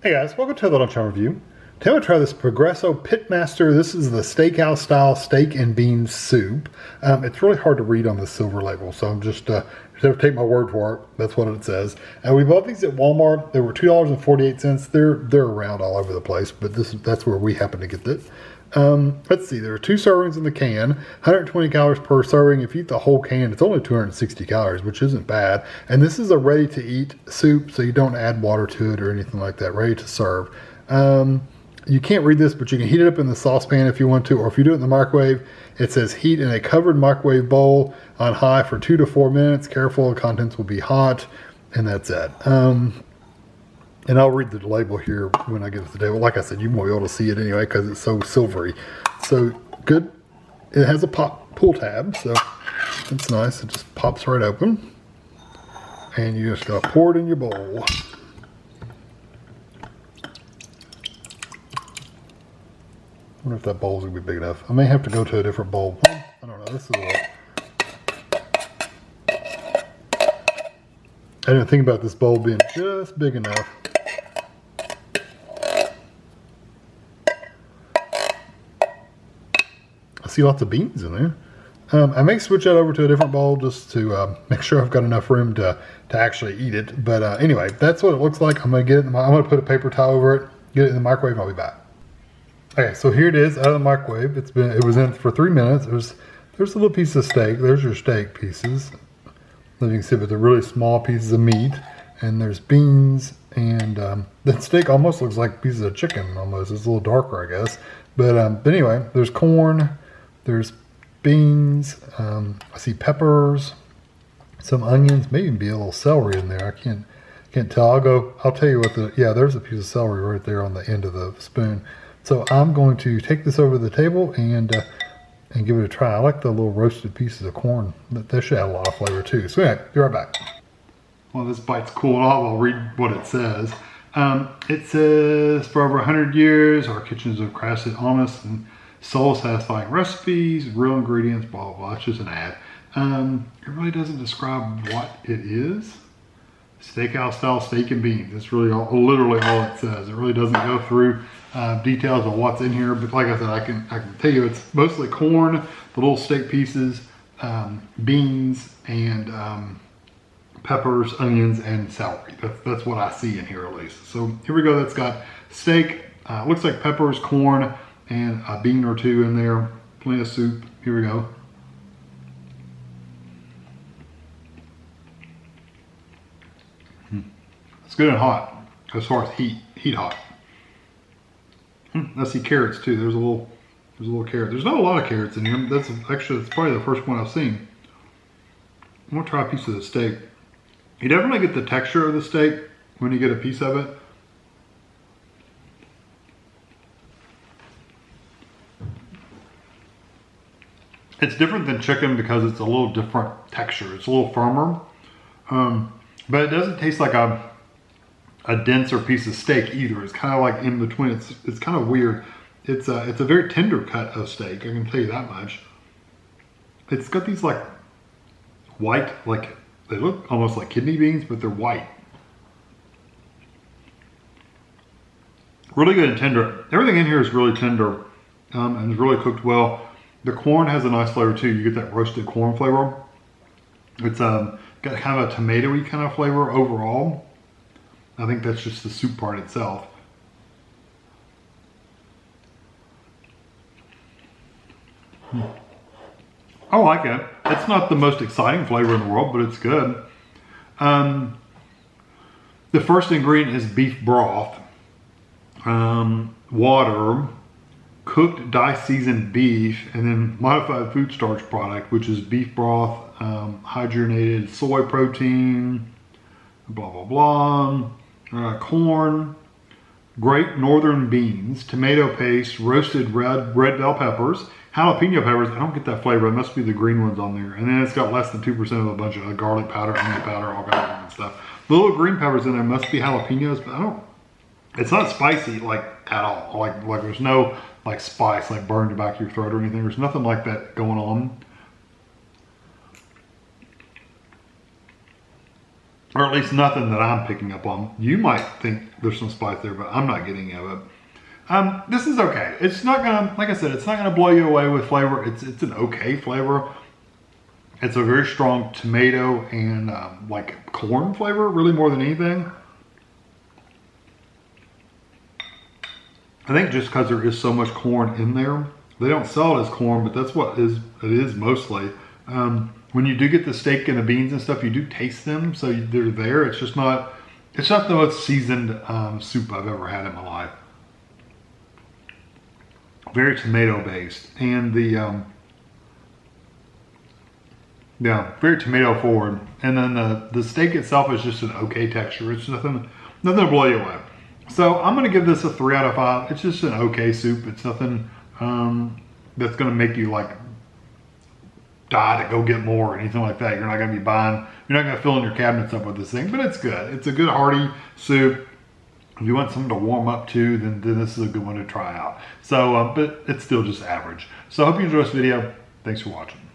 Hey guys, welcome to the Lunchtime Review. Today I'm going to try this Progresso Pitmaster. This is the steakhouse style steak and beans soup. It's really hard to read on the silver label, so I'm just take my word for it. That's what it says. And we bought these at Walmart. They were $2.48. They're around all over the place, but that's where we happen to get it. Let's see, there are 2 servings in the can, 120 calories per serving. If you eat the whole can, it's only 260 calories, which isn't bad. And this is a ready-to-eat soup, so you don't add water to it or anything like that, ready to serve. You can't read this, but you can heat it up in the saucepan if you want to, or if you do it in the microwave, it says heat in a covered microwave bowl on high for 2 to 4 minutes. Careful, the contents will be hot, and that's it. And I'll read the label here when I get to the table. Like I said, you won't be able to see it anyway because it's so silvery. So good. It has a pull tab, so it's nice. It just pops right open. And you just gotta pour it in your bowl. I wonder if that bowl's gonna be big enough. I may have to go to a different bowl. I don't know. This is a little... I didn't think about this bowl being just big enough. I see lots of beans in there. I may switch that over to a different bowl just to make sure I've got enough room to actually eat it. But anyway, that's what it looks like. I'm gonna get it. I'm gonna put a paper towel over it, get it in the microwave, and I'll be back. Okay, so here it is out of the microwave. It was in for 3 minutes. There's a little piece of steak. There's your steak pieces. As you can see, but they're really small pieces of meat. And there's beans, and that steak almost looks like pieces of chicken almost. It's a little darker, I guess. But anyway, there's corn, there's beans, I see peppers, some onions, maybe be a little celery in there. I can't tell. I'll tell you what there's a piece of celery right there on the end of the spoon. So I'm going to take this over to the table and give it a try. I like the little roasted pieces of corn. That should add a lot of flavor too. So yeah, be right back. Well, this bite's cooled off. I'll read what it says. It says, for over 100 years, our kitchens have crafted honest and soul-satisfying recipes, real ingredients, blah, blah, blah. It's just an ad. It really doesn't describe what it is. Steakhouse style steak and beans. That's really literally all it says. It really doesn't go through details of what's in here. But like I said, I can tell you it's mostly corn, the little steak pieces, beans, and peppers, onions, and celery. That's what I see in here at least. So here we go. That's got steak, looks like peppers, corn, and a bean or 2 in there. Plenty of soup. Here we go. It's good and hot as far as heat hot. I see carrots too. There's a little carrot. There's not a lot of carrots in here. That's probably the first one I've seen. I'm gonna try a piece of the steak. You definitely get the texture of the steak when you get a piece of it. It's different than chicken because it's a little different texture. It's a little firmer, but it doesn't taste like a denser piece of steak either. It's kind of like in between. It's kind of weird. It's a very tender cut of steak. I can tell you that much. It's got these like white, like they look almost like kidney beans, but they're white. Really good and tender. Everything in here is really tender and is really cooked well. The corn has a nice flavor too. You get that roasted corn flavor. It's got kind of a tomatoey kind of flavor overall. I think that's just the soup part itself. I like it. It's not the most exciting flavor in the world, but it's good. The first ingredient is beef broth, water, cooked dye-seasoned beef, and then modified food starch product, which is beef broth, hydrogenated soy protein, blah, blah, blah. Corn, great northern beans, tomato paste, roasted red bell peppers, jalapeno peppers. I don't get that flavor. It must be the green ones on there. And then it's got less than 2% of a bunch of garlic powder, onion powder, all kinds of stuff. The little green peppers in there must be jalapenos, but it's not spicy like at all. Like there's no like spice like burned the back of your throat or anything. There's nothing like that going on. or at least nothing that I'm picking up on. You might think there's some spice there, but I'm not getting any of it. This is okay. It's not gonna, like I said, it's not gonna blow you away with flavor. It's an okay flavor. It's a very strong tomato and like corn flavor, really more than anything. I think just because there is so much corn in there, they don't sell it as corn, but that's what it is mostly. When you do get the steak and the beans and stuff, you do taste them, so they're there. It's just not, it's not the most seasoned soup I've ever had in my life. Very tomato based, and the yeah, very tomato forward. And then the steak itself is just an okay texture. It's nothing to blow you away. So I'm gonna give this a 3 out of 5. It's just an okay soup. It's nothing that's gonna make you like die to go get more or anything like that. You're not gonna be buying, you're not gonna fill in your cabinets up with this thing, but it's good. It's a good hearty soup. If you want something to warm up to, then this is a good one to try out. So, but it's still just average. So I hope you enjoyed this video. Thanks for watching.